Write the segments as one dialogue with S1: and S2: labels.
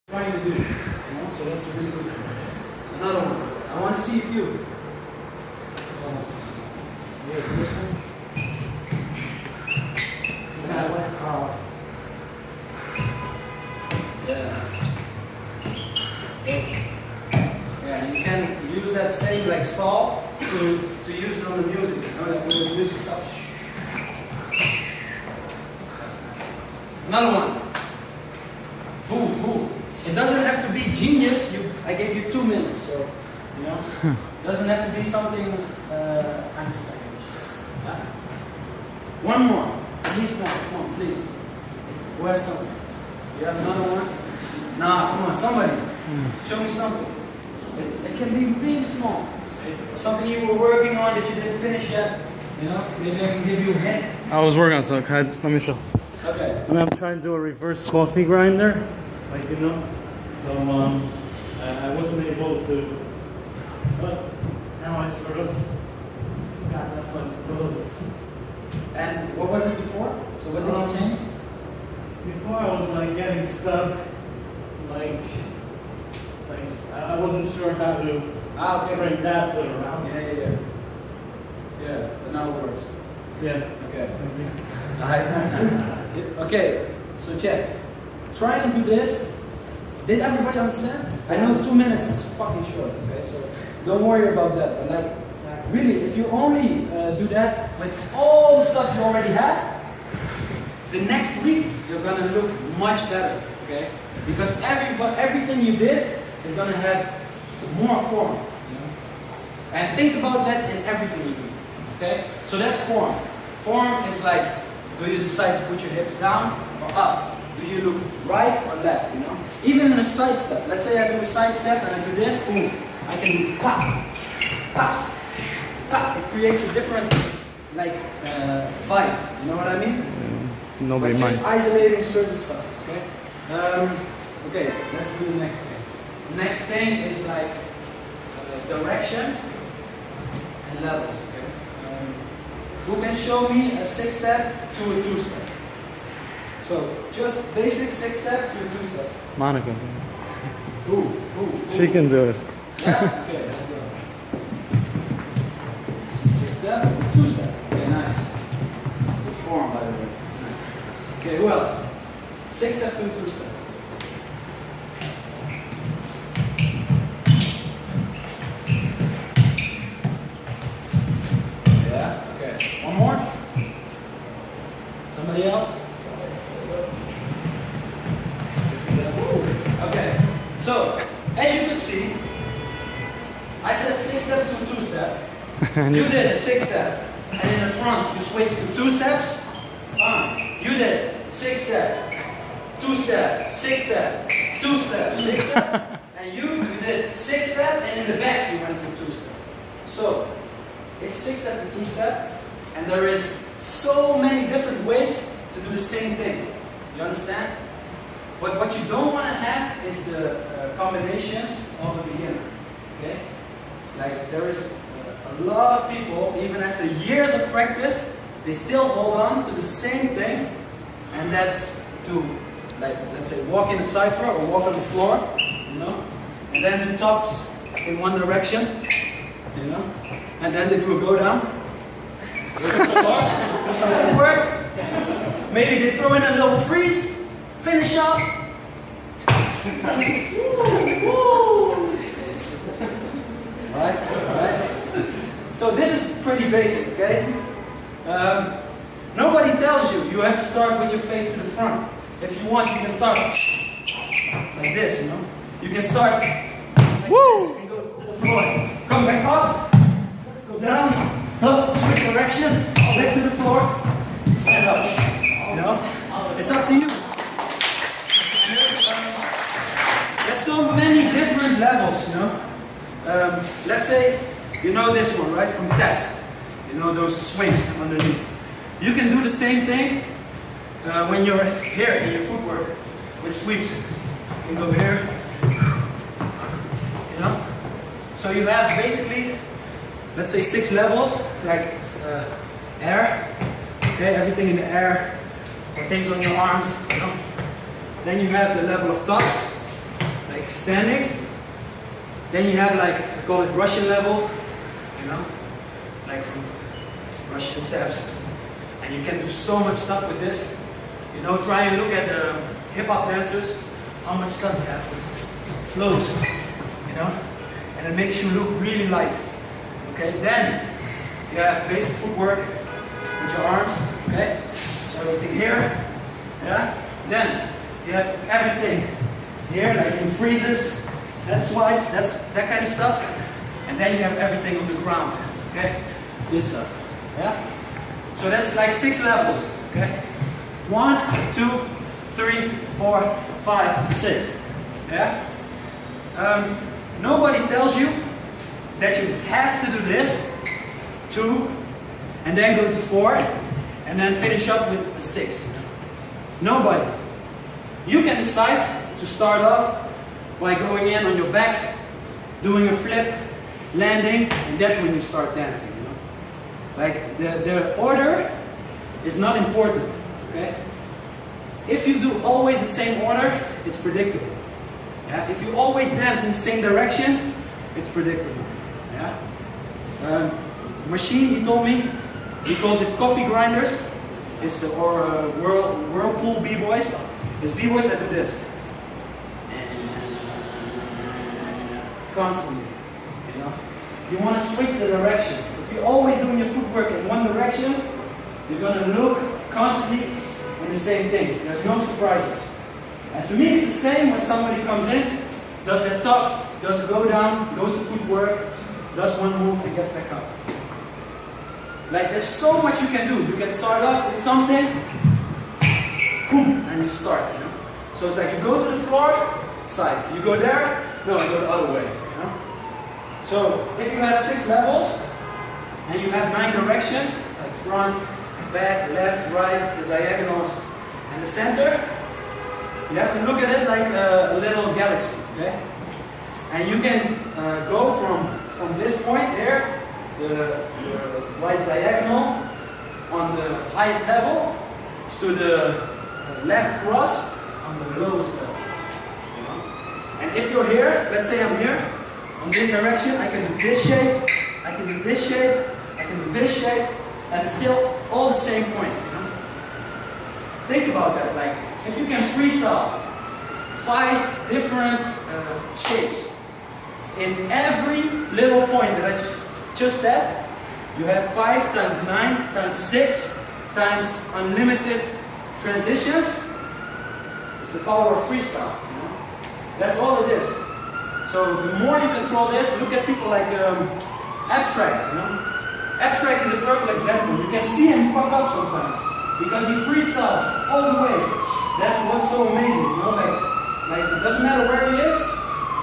S1: trying to do, so that's a really good one. Another one. I want to see if you. This one. Yeah, you can use that same like stall to use it on the music. Like when the music stops. That's nice. Another one. Boo. It doesn't have to be genius. I gave you 2 minutes, so it doesn't have to be something Einstein. One more, at least one. Come on, please. Who has something? You have another one? Nah, come on, somebody. Show me something. It can be really small. Something you were working on that you didn't finish yet. Maybe I can give you a hint.
S2: I was working on something. Let me show.
S1: Okay.
S2: And I'm trying to do a reverse coffee grinder, So I wasn't able to, but now I sort of got that flexibility.
S1: And what was it before? So what did you change?
S2: Before I was like getting stuck, like I wasn't sure how to bring that foot around.
S1: Yeah, but now it works.
S2: Yeah.
S1: Okay. Okay, so check. Try and do this. Did everybody understand? I know 2 minutes is fucking short, okay? So don't worry about that. But like, really, if you only do that with all the stuff you already have, the next week you're gonna look much better, okay? Because everything you did is gonna have more form, And think about that in everything you do, okay? So that's form. Form is like, do you decide to put your hips down or up? Do you look right or left, Even in a side step. Let's say I do a side step and I do this, boom. I can do pop, pop, pop. It creates a different, vibe. You know what I mean?
S2: Nobody
S1: but
S2: minds.
S1: Just isolating certain stuff, okay? Okay, let's do the next thing. The next thing is like direction and levels, okay? Who can show me a 6-step to a 2-step? So, just basic 6-step to a 2-step.
S2: Monica.
S1: Who?
S2: She can do it.
S1: Yeah? Okay, let's go. 6-step, 2-step. Okay, nice. Good form, by the way. Nice. Okay, who else? 6-step to a 2-step. Yeah, okay. One more? Somebody else? Okay, so as you can see, I said 6-step to 2-step. You did a 6-step, and in the front you switched to 2 steps. You did 6-step, 2-step, 6-step, 2-step, 6-step, and you did 6-step, and in the back you went to 2-step. So it's 6-step to 2-step, and there is so many different ways to do the same thing. You understand? But what you don't want to have is the combinations of a beginner, okay? Like there is a lot of people, even after years of practice, they still hold on to the same thing, and that's to, let's say, walk in a cipher or walk on the floor, and then do tops in one direction, and then they do a go down, do some footwork, maybe they throw in a little freeze. Finish off. Right? So this is pretty basic, okay? Nobody tells you have to start with your face to the front. If you want, you can start like this, You can start like this and go to the floor. Come back up, go down, up, switch direction, back to the floor, stand up. It's up to you. There's so many different levels, let's say you know this one, right? From tap. Those swings underneath. You can do the same thing when you're here in your footwork with sweeps. You can go here. So you have basically, let's say 6 levels, like air. Okay, everything in the air. Or things on your arms, Then you have the level of tops, standing. Then you have like, I call it Russian level, you know, like from Russian steps. And you can do so much stuff with this. You know, try and look at the hip-hop dancers, how much stuff you have with flows, you know, and it makes you look really light. Okay, then you have basic footwork with your arms, okay, so everything here, yeah, then you have everything here, like in freezes, that's swipes, that's that kind of stuff, and then you have everything on the ground, okay, this stuff, yeah, so that's like 6 levels, okay, 1, 2, 3, 4, 5, 6, yeah, nobody tells you that you have to do this, 2, and then go to 4, and then finish up with a 6. Nobody. You can decide to start off by going in on your back, doing a flip, landing, and that's when you start dancing, you know. Like, the order is not important, okay? If you do always the same order, it's predictable. Yeah? If you always dance in the same direction, it's predictable. Yeah? Machine, he told me, he calls it coffee grinders, or whirlpool b-boys. It's b-boys that do this. Constantly. You know? You want to switch the direction. If you're always doing your footwork in one direction, you're going to look constantly in the same thing. There's no surprises. And to me it's the same when somebody comes in, does their tops, does go down, goes to footwork, does one move and gets back up. Like, there's so much you can do. You can start off with something, boom, and you start, you know. So it's like you go to the floor, side. You go there, no, you go the other way, you know. So if you have 6 levels, and you have 9 directions, like front, back, left, right, the diagonals, and the center, you have to look at it like a little galaxy, okay? And you can go from this point here, the right diagonal on the highest level, to the left cross on the lowest level. You know? And if you're here, let's say I'm here, on this direction, I can do this shape, I can do this shape, I can do this shape, and it's still all the same point. You know? Think about that. Like, if you can freestyle 5 different shapes in every little point that I just said, you have 5 times 9 times 6 times unlimited transitions. It's the power of freestyle. You know? That's all it is. So the more you control this, look at people like Abstract. You know? Abstract is a perfect example. You can see him fuck up sometimes because he freestyles all the way. That's what's so amazing. You know, like it doesn't matter where he is,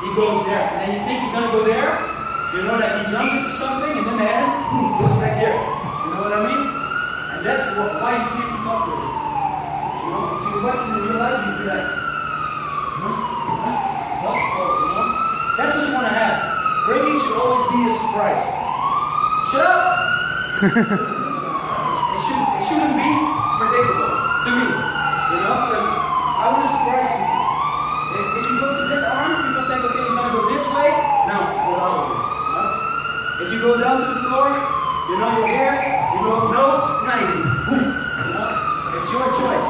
S1: he goes there. And then you think he's gonna go there. You know that he jumps into something and then the head goes back here. You know what I mean? And that's why you can't keep up with it. You know, if you watch it in real life, you'd be like, you know? That's what you want to have. Breaking should always be a surprise. Shut up! it shouldn't be predictable to me. You know, because I want to surprise people. If you go to this arm, people think, okay, you're going to go this way. No, go the other way. If you go down to the floor, you know you're here, you go no, 90. Boom. You know? It's your choice.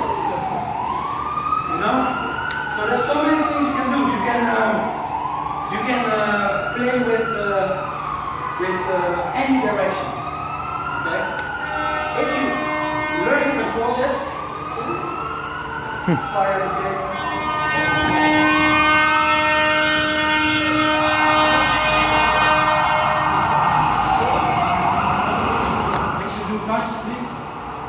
S1: You know? So there's so many things you can do. You can play with any direction. Okay? If you learn to control this, fire the kick. Consciously,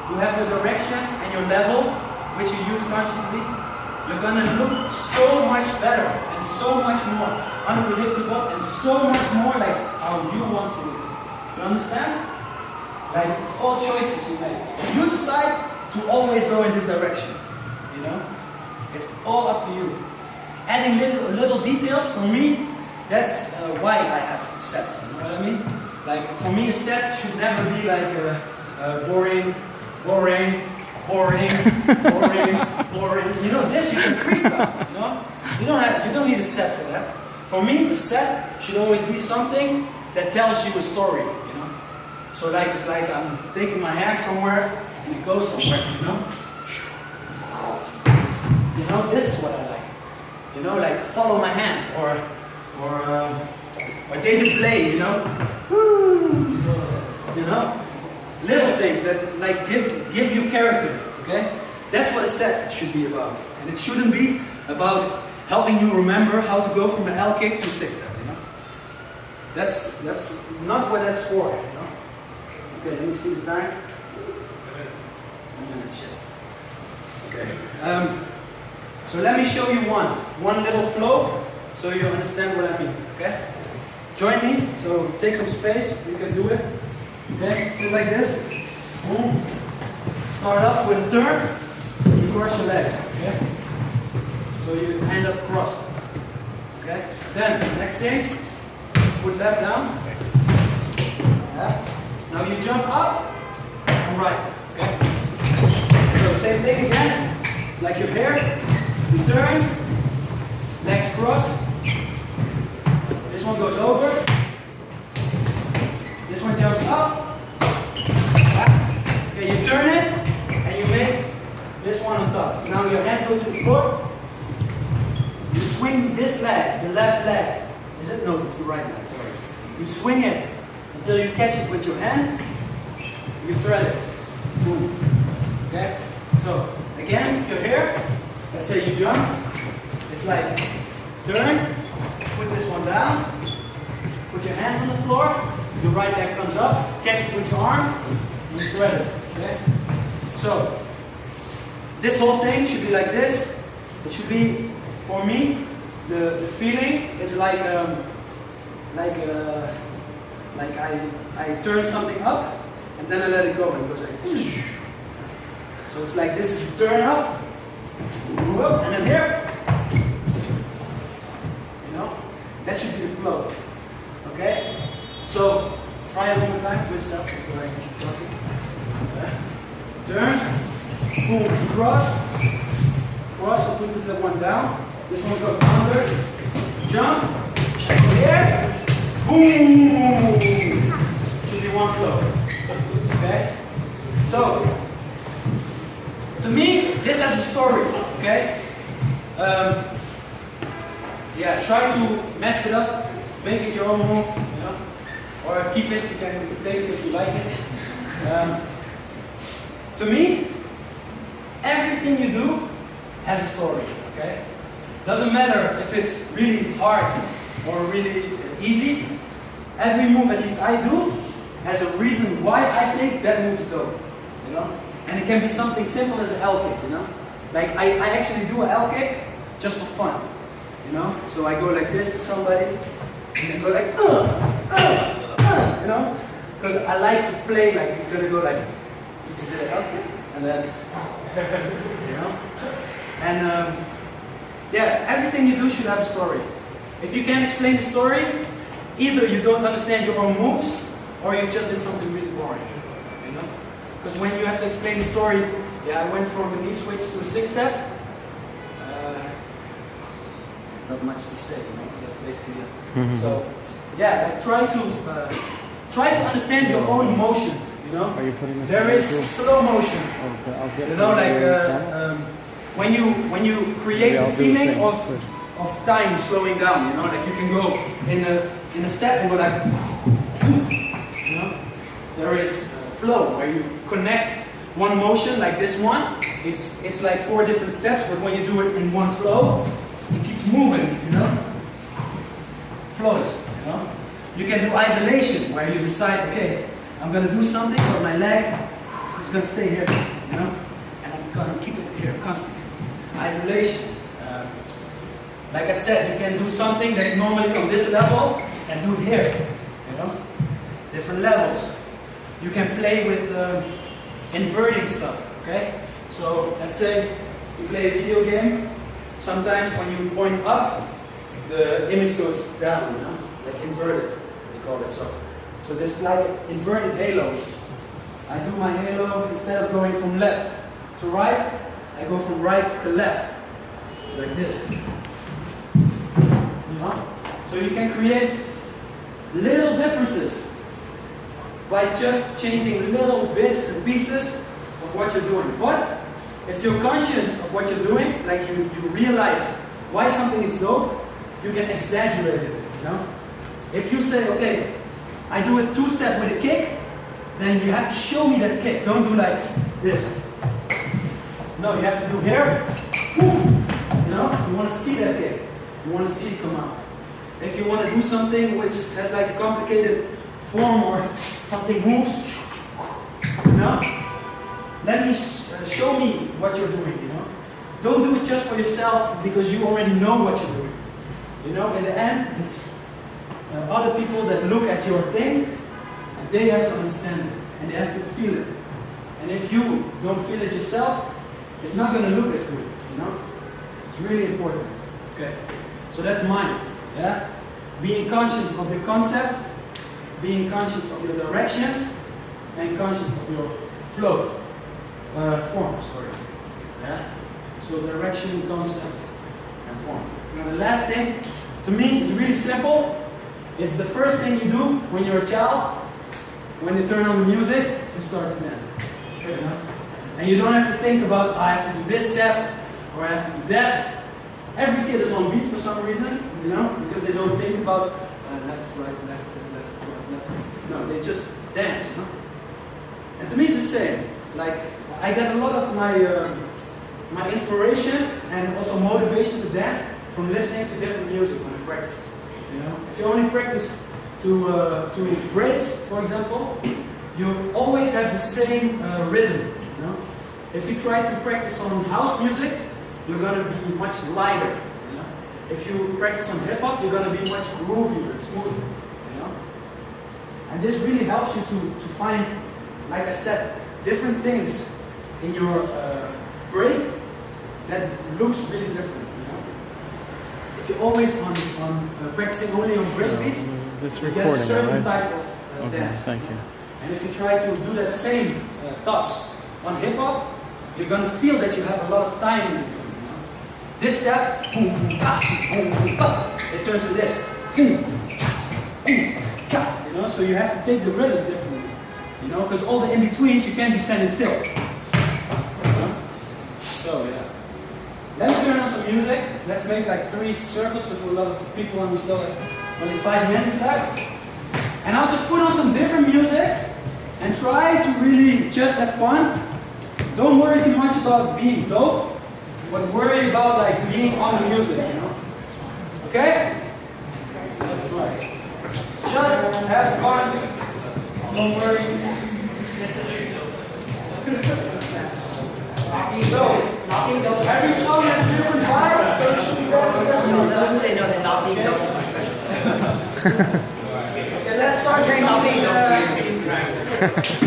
S1: you have your directions and your level, which you use consciously, you're gonna look so much better and so much more unpredictable and so much more like how you want to look. You understand? Like, it's all choices you make. If you decide to always go in this direction, you know, it's all up to you. Adding little details, for me, that's why I have sets. You know what I mean? Like, for me, a set should never be like boring. You know, this you can freestyle, you know? You don't need a set for that. For me, the set should always be something that tells you a story, you know. So like it's like I'm taking my hand somewhere and it goes somewhere, you know. You know, this is what I like. You know, like follow my hand or David Blay, you know. You know, little things that like give you character. Okay, that's what a set should be about, and it shouldn't be about helping you remember how to go from an L kick to a 6-step. You know, that's not what that's for. You know. Okay, let me see the time. 1 minute, shit. Okay. So let me show you one little flow, so you understand what I mean. Okay. Join me. So take some space. You can do it. Okay. Sit like this. Boom. Start off with a turn. You cross your legs. Okay. So you end up crossed. Okay. Then next thing, put that down. Yeah. Now you jump up and right. Okay. So same thing again. It's like you're here. You turn. Legs cross. This one goes over. This one jumps up. Okay, you turn it and you make this one on top. Now your hands go to the floor. You swing this leg, the left leg. Is it? No, it's the right leg, sorry. You swing it until you catch it with your hand. You thread it. Boom. Okay? So, again, if you're here, let's say you jump. It's like turn, put this one down, put your hands on the floor, your right leg comes up, catch it with your arm, and you thread it. Okay? So, this whole thing should be like this. It should be, for me, the feeling is like I turn something up and then I let it go and it goes like whoosh. So it's like this is you turn up, and then here, you know, that should be the flow. Okay? So try it one more time for yourself before I keep talking. Okay. Turn, boom, cross, so put this little one down. This one goes under, jump, and here, boom! Should be one flow. Okay? So, to me, this has a story, okay? Yeah, try to mess it up, make it your own move, you know? Or keep it, you can take it if you like it. To me, everything you do has a story, okay? Doesn't matter if it's really hard or really easy. Every move, at least I do, has a reason why I think that move is dope, you know? And it can be something simple as an L kick, you know? Like, I actually do an L kick just for fun, you know? So I go like this to somebody, and then go like, you know? Because I like to play like he's gonna go like, you just did an L kick, and then, you know? And, yeah, everything you do should have a story. If you can't explain the story, either you don't understand your own moves, or you just did something really boring, you know? Because when you have to explain the story, yeah, I went from a knee switch to a 6-step. Not much to say, you know? That's basically it. So, yeah, like try to understand your own motion, you know? There is slow motion, you know, like when you create a feeling of time slowing down, you know, like you can go in a step and go like, you know. There is flow where you connect one motion like this one. It's like 4 different steps, but when you do it in one flow, it keeps moving, you know. Flows, you know. You can do isolation where you decide, okay, I'm gonna do something, but my leg is gonna stay here, you know, and I'm gonna keep it here constantly. Isolation. Like I said, you can do something that's normally on this level and do it here, you know. Different levels. You can play with inverting stuff, okay? So let's say you play a video game. Sometimes when you point up, the image goes down, you know, like inverted, they call it so. So this is like inverted halos. I do my halo, instead of going from left to right, I go from right to left. It's like this. So you can create little differences by just changing little bits and pieces of what you're doing. But if you're conscious of what you're doing, like you realize why something is dope, you can exaggerate it, you know? If you say, okay, I do a two-step with a kick, then you have to show me that kick. Don't do like this. No, you have to do here. You know, you want to see that kick. You want to see it come out. If you want to do something which has like a complicated form or something moves, you know, let me show me what you're doing, you know. Don't do it just for yourself because you already know what you're doing. You know, in the end, it's other people that look at your thing, and they have to understand it, and they have to feel it. And if you don't feel it yourself, it's not going to look as good, you know. It's really important. Okay, so that's mind. Yeah, being conscious of your concepts, being conscious of your directions, and conscious of your flow, form. Sorry. Yeah. So direction, concept, and form. Now the last thing, to me, is really simple. It's the first thing you do when you're a child. When you turn on the music, you start to dance. Okay, you know? And you don't have to think about, I have to do this step, or I have to do that. Every kid is on beat for some reason, you know, because they don't think about left, right, left. No, they just dance, you know. And to me, it's the same. Like, I get a lot of my inspiration and also motivation to dance from listening to different music when I practice. You know, if you only practice to breaks, for example, you always have the same rhythm. You know, if you try to practice on house music, you're gonna be much lighter. You know, if you practice on hip hop, you're gonna be much groovier and smoother. You know, and this really helps you to find, like I said, different things in your break that looks really different. You know, if you're always on practicing only on break beats, you get a certain type of dance.
S2: Thank you.
S1: And if you try to do that same tops on hip hop, you're gonna feel that you have a lot of time in between. You know? This step, boom, boom, ka, boom, boom, ka, it turns to this. You know, so you have to take the rhythm differently. You know, because all the in-betweens, you can't be standing still. You know? So, yeah. Let's turn on some music. Let's make like 3 circles because we're a lot of people and we still have only 5 minutes left. And I'll just put on some different music and try to really just have fun. Don't worry too much about being dope, but worry about like being on the music, you know? Okay? Let's try. Just have fun. Don't worry. So, every song has a different vibe, so you should be
S3: No, they know that not being dope is more special.
S1: Okay, let's start with
S3: Not being dope for you.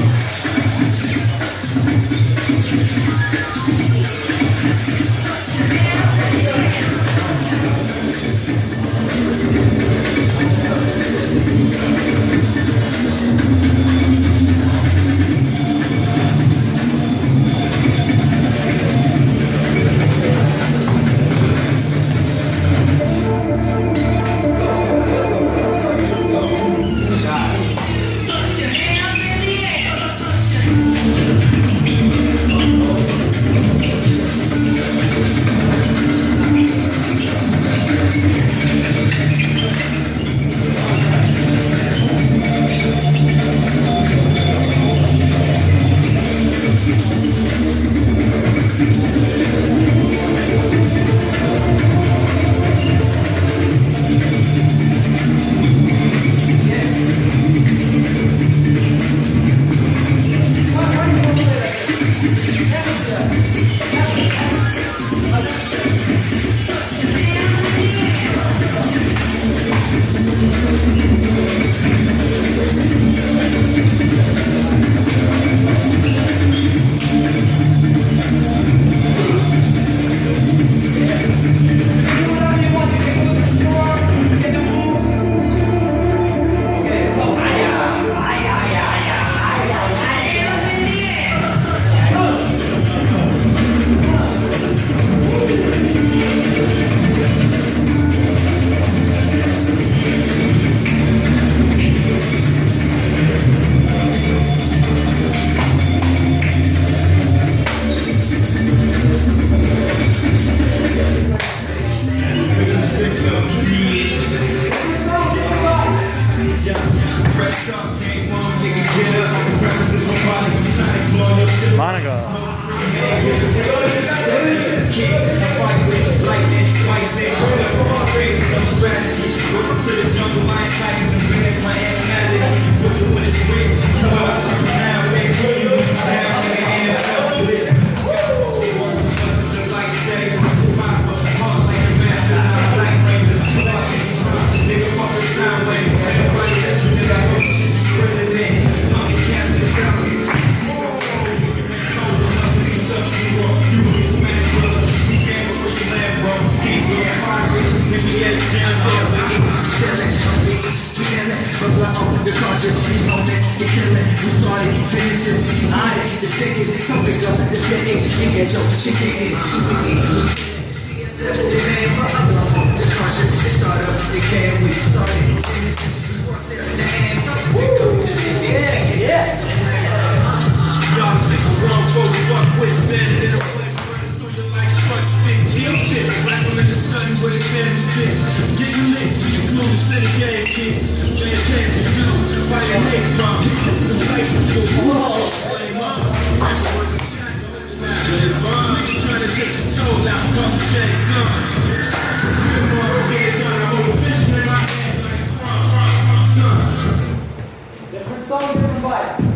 S4: Bubble up the cartridge, the moments, the killing. We started Genesis, honest, the sickest. So pick up the stick, and get your chicken. The cartridge, it started up, it came, we started Genesis.
S1: Yeah.
S5: Y'all think I'm wrong, but we fuck with standing in a flame, running through you like truck stick. Kill shit, rapping in the sun with a candlestick. Getting lit, so you clueless in the game, kids. Fantastic, you by your Neik BBoy. This is the life of your bullshit. Flame up, rapper was a shot. Niggas trying to take your soul out, call the shag son. Come on, get it done, I hold a vision in my hand like son.
S1: Different song, different vibe.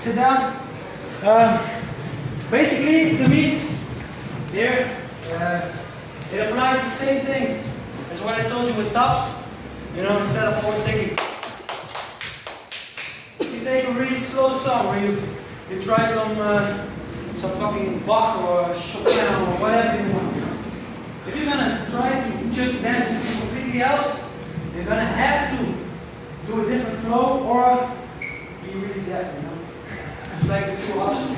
S1: sit down. Basically, to me, here, it applies the same thing as what I told you with tops. You know, instead of always taking, if you take a really slow song where you try some some fucking Bach or Chopin or whatever you want. If you're gonna try to just dance to something completely else, you're gonna have to do a different flow or be really deaf, you know? It's like the two options.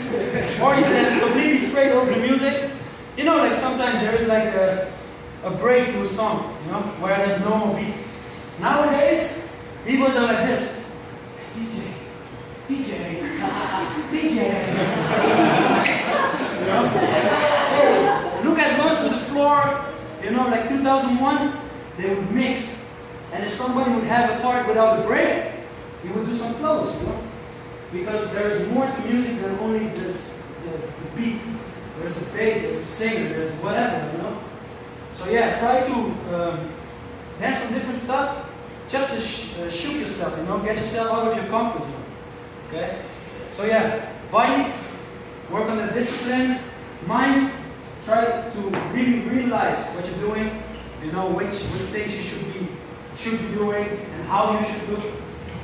S1: Or you can dance completely straight over the music. You know, like sometimes there is like a break to a song, you know, where there's no beat. Nowadays, people are like this. DJ, DJ, DJ. You know? Hey, look at most of the floor, you know, like 2001, they would mix. And if somebody would have a part without a break, he would do some flows, you know? Because there's more to music than only the beat. There's a bass, there's a singer, there's whatever, you know? So yeah, try to dance some different stuff just to shoot yourself, you know? Get yourself out of your comfort zone, okay? So yeah, body, work on the discipline, mind, try to really realize what you're doing, you know, which things you should be doing and how you should do it.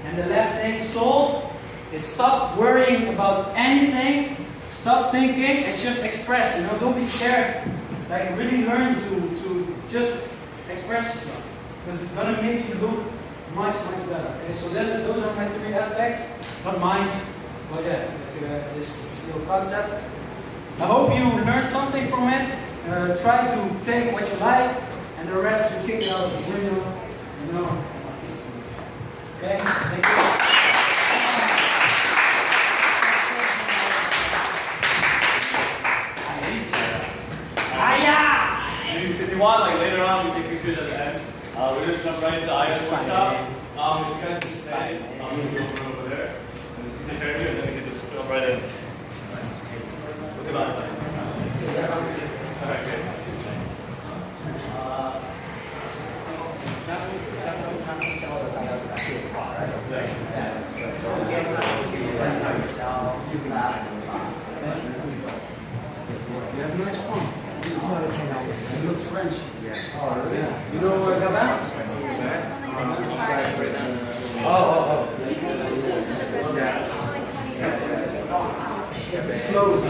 S1: And the last thing, soul, is stop worrying about anything, stop thinking and just express, you know, don't be scared. Like really learn to just express yourself because it's gonna make you look much better. Okay, so those are my three aspects, not mine, but yeah, this little concept. I hope you learned something from it. Try to take what you like and the rest you kick it out the window, you know. Okay, thank you.
S2: If you want, like later on, we take pictures at the end. We're going to jump right into the IS workshop. If you guys can stay, I'm going to go over there. And this is the interview, and then we can just jump right in. What's it on? Alright, great.
S1: You have nice fun. You look French. Oh, yeah. You know where Gabin? Oh. It's closed.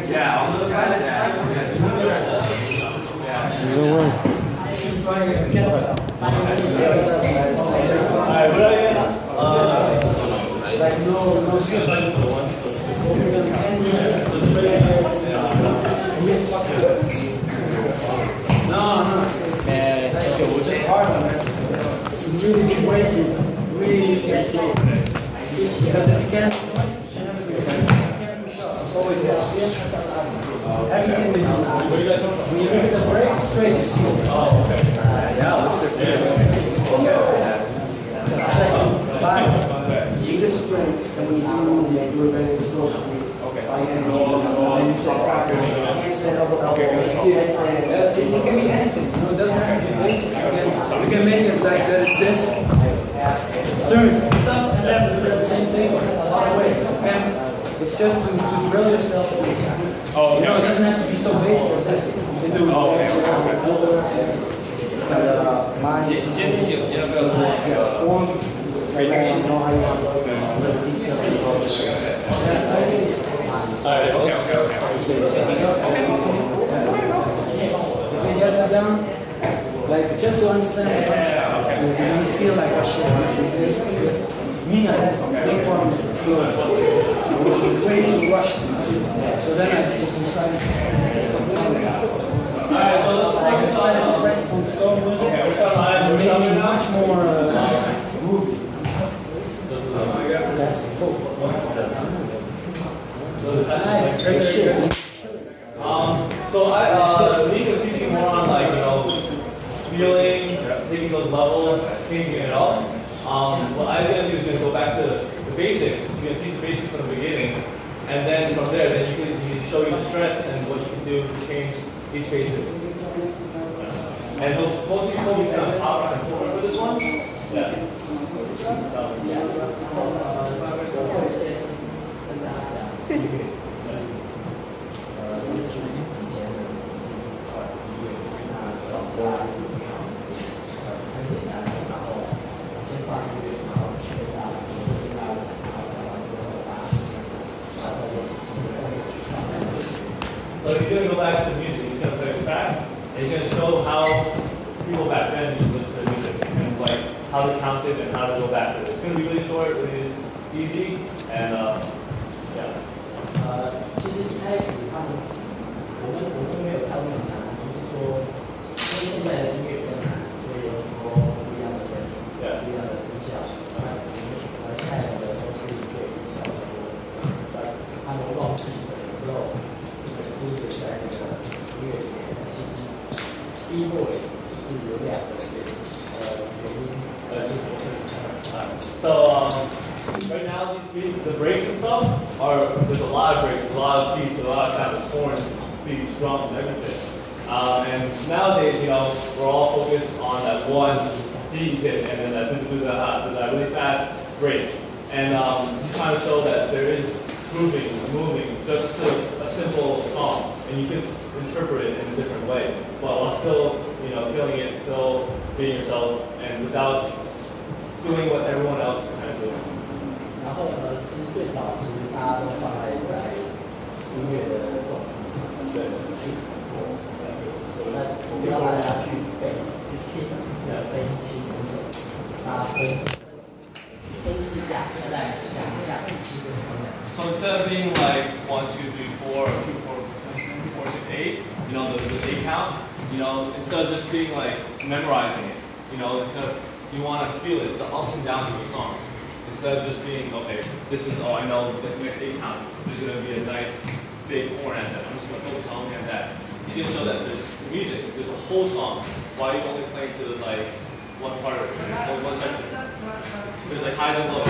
S2: Yeah, on the side.
S1: Like no skills like it's hard on it. It's a really good way to really get through. Because if you can't push up, it's always this. Everything is when you look at the break, straight you see it. Oh, okay. Yeah, look at the
S6: You discipline, and when you do move, you do it very explosively. By and you say handstand, elbow, handstand.
S1: It can be anything, you know, it doesn't have to be basics. You can make it like that it's this. Turn, stop, and then do the same thing, far away. Okay? It's just to drill yourself. You know, it doesn't have to be so basic as this. You can do form, direction, know how you want to look, little details. If you get that down, like just to understand the concept, you feel like I should listen to this. Me, I have big problems with flow. I was way too rushed. So then I just decided
S2: Alright, so let's
S1: to practice some slow music and make it much more moving.
S2: So Neik is teaching more on like, you know, feeling, taking those levels, changing it all. What I'm going to do is going to go back to the basics. You're going to teach the basics from the beginning, and then from there, then you can show you the strength and what you can do to change each basic. And most of you told me kind of how to remember this one. Yeah. gonna go back to the music. He's gonna play it back, and he's gonna show how people back then used to listen to music and like how to count it and how to go back to it. It's gonna be really short, really easy, and yeah.
S7: 其实一开始我们没有讨论难，就是说，因为现在的音乐比较难，所以有很多不一样的声音，不一样的音效。那现在的都是一个音效，他们忘记的时候，就是在那个音乐里面，其实 BBoy 是有2个原因。
S2: So right now, the breaks and stuff there's a lot of breaks, a lot of beats, a lot of sounds, horns, beats, drums, everything. And nowadays, we're all focused on that one beat hit and then that really fast break. And he's trying to show that there is grooving, moving, just to a simple song, and you can interpret it in a different way, but while still, feeling it, still being yourself, and without doing what everyone else is kind of doing.
S7: 然后其实最早其实大家都放在音乐的这种对去做，那我们要大家去背去听声音7种，大家分析一下，再想一下7个方面。
S2: So instead of being like 1, 2, 3, 4, or 2, 4, 6, 8, the 8 count, instead of just being like memorizing it, instead of, you want to feel it, the ups and downs of the song. Instead of just being, okay, this is, I know the next 8 count, there's going to be a nice big horn at that. I'm just going to focus only on that. He's going to show that there's music, there's a whole song. Why are you only playing to like one part, or one section? There's like highs and lows.